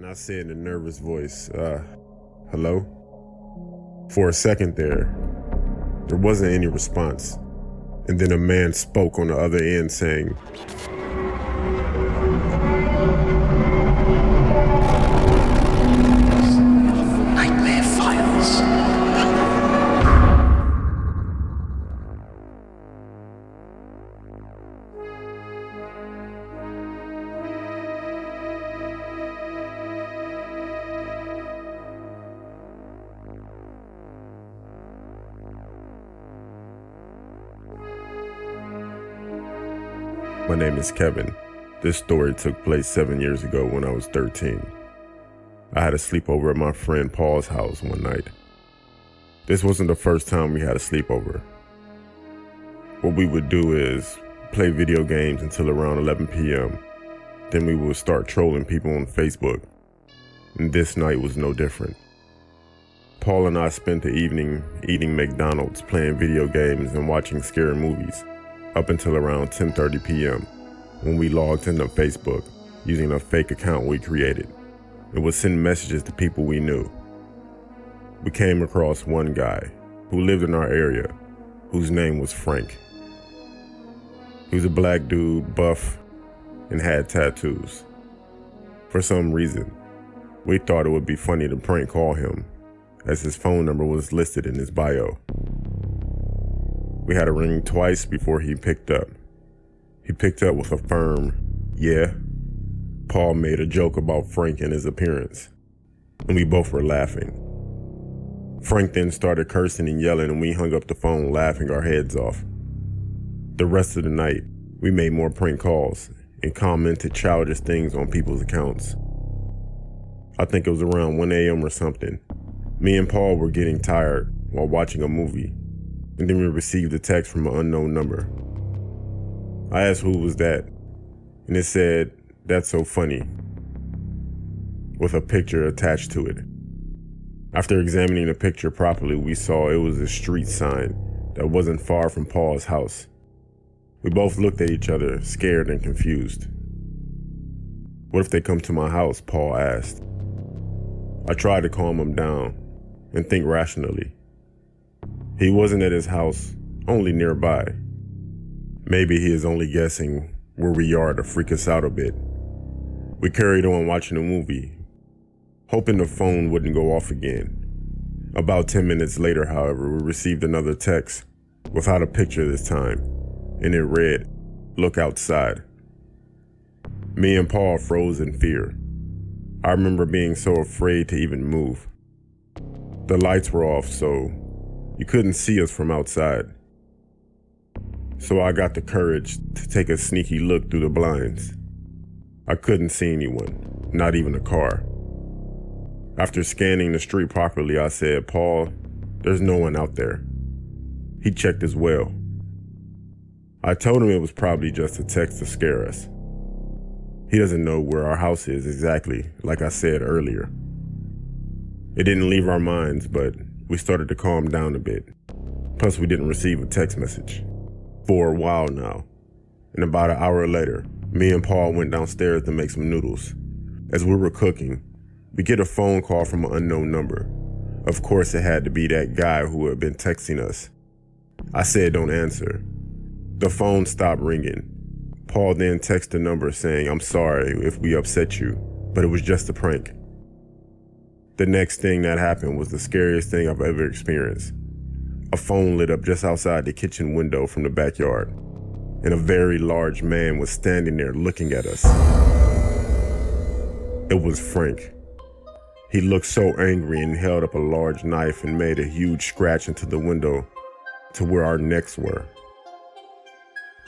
And I said in a nervous voice, hello? For a second there wasn't any response. And then a man spoke on the other end saying, Nightmare Files. My name is Kevin. This story took place 7 years ago when I was 13. I had a sleepover at my friend Paul's house one night. This wasn't the first time we had a sleepover. What we would do is play video games until around 11 p.m. Then we would start trolling people on Facebook. And this night was no different. Paul and I spent the evening eating McDonald's, playing video games, and watching scary movies up until around 10:30 p.m. when we logged into Facebook using a fake account we created. It would send messages to people we knew. We came across one guy who lived in our area whose name was Frank. He was a black dude, buff, and had tattoos. For some reason, we thought it would be funny to prank call him, as his phone number was listed in his bio. We had to ring twice before he picked up. He picked up with a firm, yeah. Paul made a joke about Frank and his appearance, and we both were laughing. Frank then started cursing and yelling, and we hung up the phone laughing our heads off. The rest of the night, we made more prank calls and commented childish things on people's accounts. I think it was around 1 a.m. or something. Me and Paul were getting tired while watching a movie, and then we received a text from an unknown number. I asked who was that, and it said, "That's so funny," with a picture attached to it. After examining the picture properly, we saw it was a street sign that wasn't far from Paul's house. We both looked at each other, scared and confused. "What if they come to my house?" Paul asked. I tried to calm him down and think rationally. He wasn't at his house, only nearby. Maybe he is only guessing where we are to freak us out a bit. We carried on watching the movie, hoping the phone wouldn't go off again. About 10 minutes later, however, we received another text without a picture this time, and it read, "Look outside." Me and Paul froze in fear. I remember being so afraid to even move. The lights were off, so you couldn't see us from outside. So I got the courage to take a sneaky look through the blinds. I couldn't see anyone, not even a car. After scanning the street properly, I said, "Paul, there's no one out there." He checked as well. I told him it was probably just a text to scare us. He doesn't know where our house is exactly, like I said earlier. It didn't leave our minds, but we started to calm down a bit. Plus, we didn't receive a text message for a while now. And about an hour later, me and Paul went downstairs to make some noodles. As we were cooking, we get a phone call from an unknown number. Of course, it had to be that guy who had been texting us. I said, "Don't answer." The phone stopped ringing. Paul then texted the number saying, "I'm sorry if we upset you, but it was just a prank." The next thing that happened was the scariest thing I've ever experienced. A phone lit up just outside the kitchen window from the backyard, and a very large man was standing there looking at us. It was Frank. He looked so angry and held up a large knife and made a huge scratch into the window to where our necks were.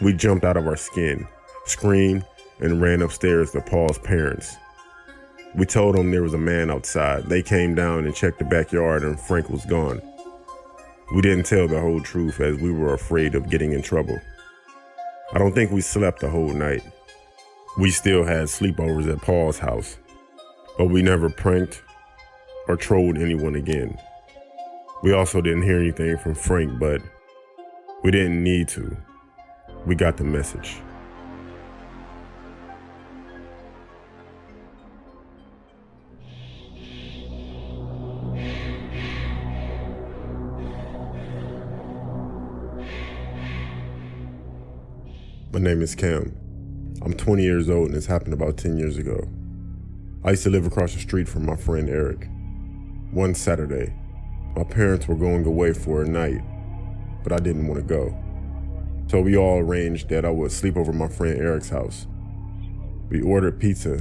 We jumped out of our skin, screamed, and ran upstairs to Paul's parents. We told them there was a man outside. They came down and checked the backyard, and Frank was gone. We didn't tell the whole truth as we were afraid of getting in trouble. I don't think we slept the whole night. We still had sleepovers at Paul's house, but we never pranked or trolled anyone again. We also didn't hear anything from Frank, but we didn't need to. We got the message. My name is Cam. I'm 20 years old and this happened about 10 years ago. I used to live across the street from my friend Eric. One Saturday, my parents were going away for a night, but I didn't want to go. So we all arranged that I would sleep over my friend Eric's house. We ordered pizza.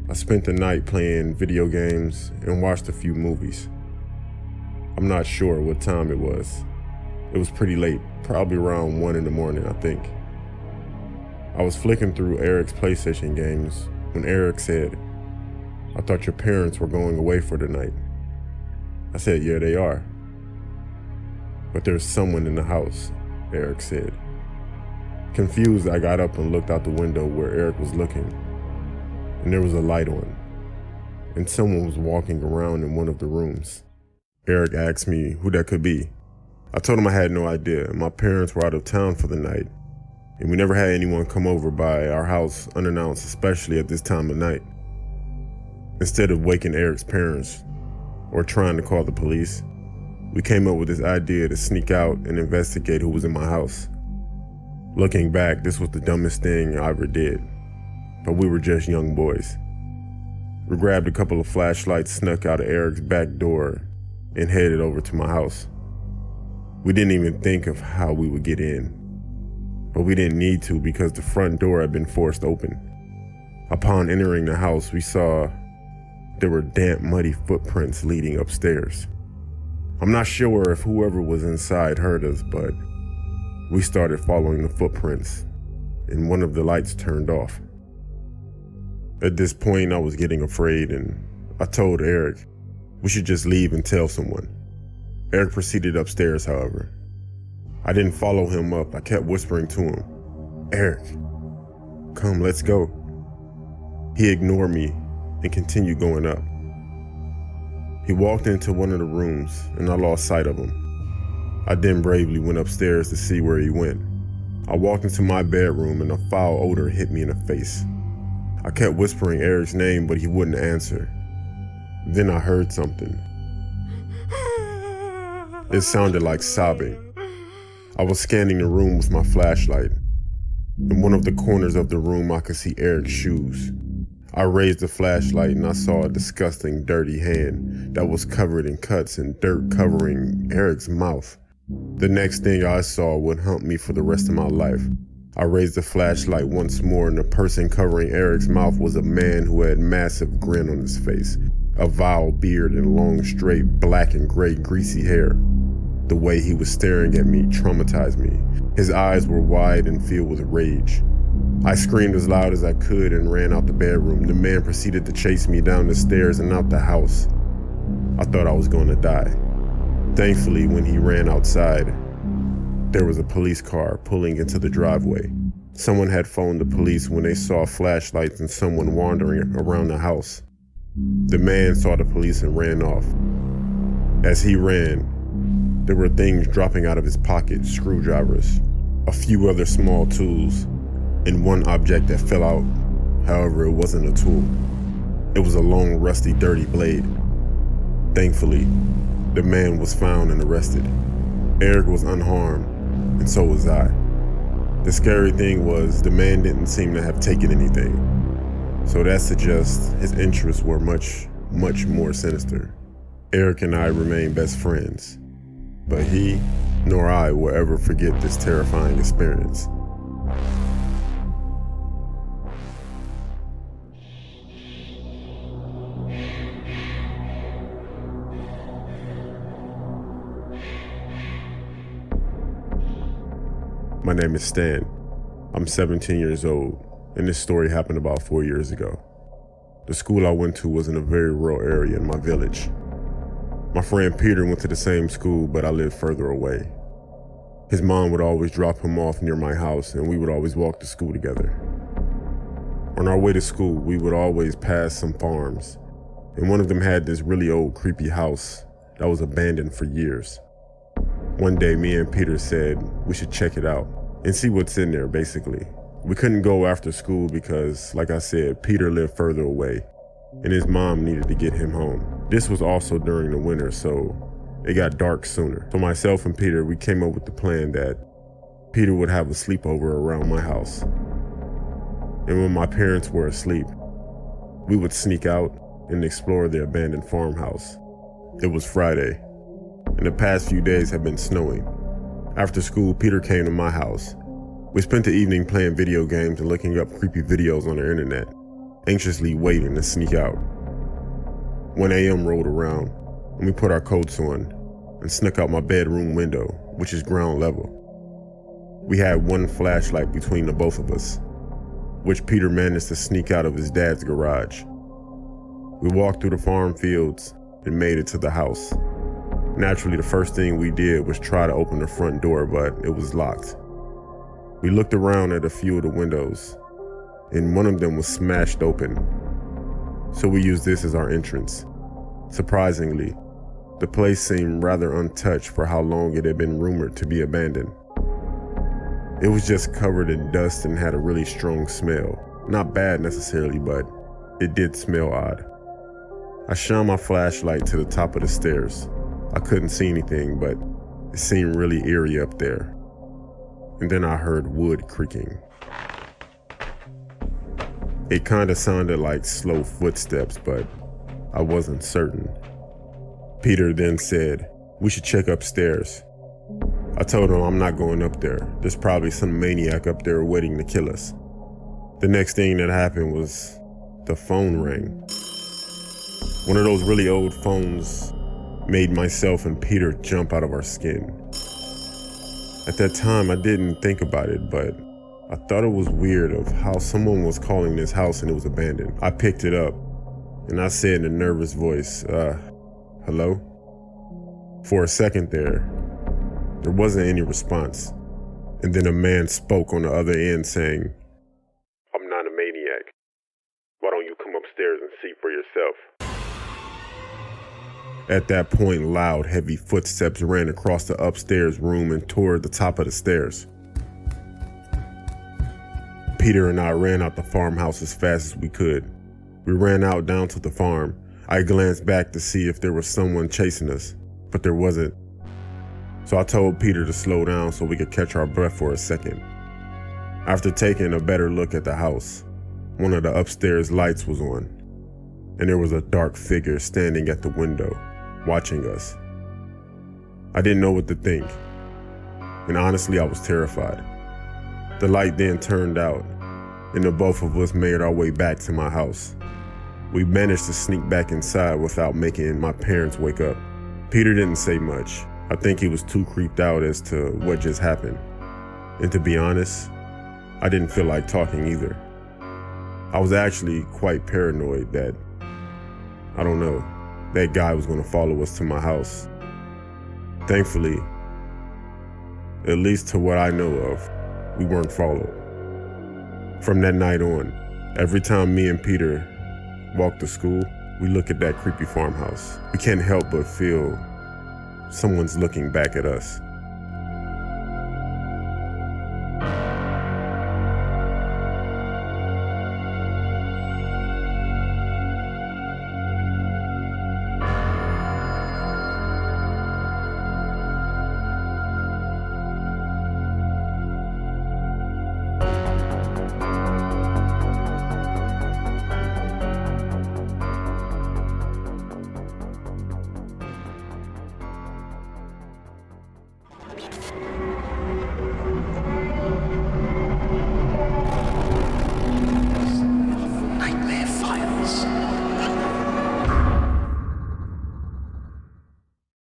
I spent the night playing video games and watched a few movies. I'm not sure what time it was. It was pretty late, probably around 1 in the morning, I think. I was flicking through Eric's PlayStation games when Eric said, "I thought your parents were going away for the night." I said, "Yeah, they are." "But there's someone in the house," Eric said. Confused, I got up and looked out the window where Eric was looking, and there was a light on, and someone was walking around in one of the rooms. Eric asked me who that could be. I told him I had no idea. My parents were out of town for the night, and we never had anyone come over by our house unannounced, especially at this time of night. Instead of waking Eric's parents or trying to call the police, we came up with this idea to sneak out and investigate who was in my house. Looking back, this was the dumbest thing I ever did, but we were just young boys. We grabbed a couple of flashlights, snuck out of Eric's back door, and headed over to my house. We didn't even think of how we would get in, but we didn't need to because the front door had been forced open. Upon entering the house, we saw there were damp, muddy footprints leading upstairs. I'm not sure if whoever was inside heard us, but we started following the footprints, and one of the lights turned off. At this point, I was getting afraid, and I told Eric we should just leave and tell someone. Eric proceeded upstairs, however. I didn't follow him up. I kept whispering to him, "Eric, come, let's go." He ignored me and continued going up. He walked into one of the rooms and I lost sight of him. I then bravely went upstairs to see where he went. I walked into my bedroom and a foul odor hit me in the face. I kept whispering Eric's name, but he wouldn't answer. Then I heard something. It sounded like sobbing. I was scanning the room with my flashlight. In one of the corners of the room, I could see Eric's shoes. I raised the flashlight and I saw a disgusting, dirty hand that was covered in cuts and dirt covering Eric's mouth. The next thing I saw would haunt me for the rest of my life. I raised the flashlight once more and the person covering Eric's mouth was a man who had a massive grin on his face, a vile beard and long, straight, black and gray, greasy hair. The way he was staring at me traumatized me. His eyes were wide and filled with rage. I screamed as loud as I could and ran out the bedroom. The man proceeded to chase me down the stairs and out the house. I thought I was going to die. Thankfully, when he ran outside, there was a police car pulling into the driveway. Someone had phoned the police when they saw flashlights and someone wandering around the house. The man saw the police and ran off. As he ran, there were things dropping out of his pocket, screwdrivers, a few other small tools, and one object that fell out. However, it wasn't a tool. It was a long, rusty, dirty blade. Thankfully, the man was found and arrested. Eric was unharmed, and so was I. The scary thing was the man didn't seem to have taken anything, so that suggests his interests were much, much more sinister. Eric and I remain best friends, but he nor I will ever forget this terrifying experience. My name is Stan. I'm 17 years old, and this story happened about 4 years ago. The school I went to was in a very rural area in my village. My friend Peter went to the same school, but I lived further away. His mom would always drop him off near my house, and we would always walk to school together. On our way to school, we would always pass some farms, and one of them had this really old, creepy house that was abandoned for years. One day, me and Peter said we should check it out and see what's in there, basically. We couldn't go after school because, like I said, Peter lived further away, and his mom needed to get him home. This was also during the winter, so it got dark sooner. So myself and Peter, we came up with the plan that Peter would have a sleepover around my house. And when my parents were asleep, we would sneak out and explore the abandoned farmhouse. It was Friday, and the past few days had been snowing. After school, Peter came to my house. We spent the evening playing video games and looking up creepy videos on the internet, anxiously waiting to sneak out. 1 a.m. rolled around, and we put our coats on and snuck out my bedroom window, which is ground level. We had one flashlight between the both of us, which Peter managed to sneak out of his dad's garage. We walked through the farm fields and made it to the house. Naturally, the first thing we did was try to open the front door, but it was locked. We looked around at a few of the windows, and one of them was smashed open. So we used this as our entrance. Surprisingly, the place seemed rather untouched for how long it had been rumored to be abandoned. It was just covered in dust and had a really strong smell. Not bad necessarily, but it did smell odd. I shined my flashlight to the top of the stairs. I couldn't see anything, but it seemed really eerie up there. And then I heard wood creaking. It kinda sounded like slow footsteps, but I wasn't certain. Peter then said, "We should check upstairs." I told him I'm not going up there. There's probably some maniac up there waiting to kill us. The next thing that happened was the phone rang. One of those really old phones made myself and Peter jump out of our skin. At that time, I didn't think about it, but I thought it was weird of how someone was calling this house and it was abandoned. I picked it up and I said in a nervous voice, hello? For a second there wasn't any response. And then a man spoke on the other end saying, "I'm not a maniac. Why don't you come upstairs and see for yourself?" At that point, loud, heavy footsteps ran across the upstairs room and toward the top of the stairs. Peter and I ran out the farmhouse as fast as we could. We ran out down to the farm. I glanced back to see if there was someone chasing us, but there wasn't. So I told Peter to slow down so we could catch our breath for a second. After taking a better look at the house, one of the upstairs lights was on, and there was a dark figure standing at the window, watching us. I didn't know what to think, and honestly, I was terrified. The light then turned out, and the both of us made our way back to my house. We managed to sneak back inside without making my parents wake up. Peter didn't say much. I think he was too creeped out as to what just happened. And to be honest, I didn't feel like talking either. I was actually quite paranoid that, I don't know, that guy was going to follow us to my house. Thankfully, at least to what I know of, we weren't followed. From that night on, every time me and Peter walked to school, we look at that creepy farmhouse. We can't help but feel someone's looking back at us.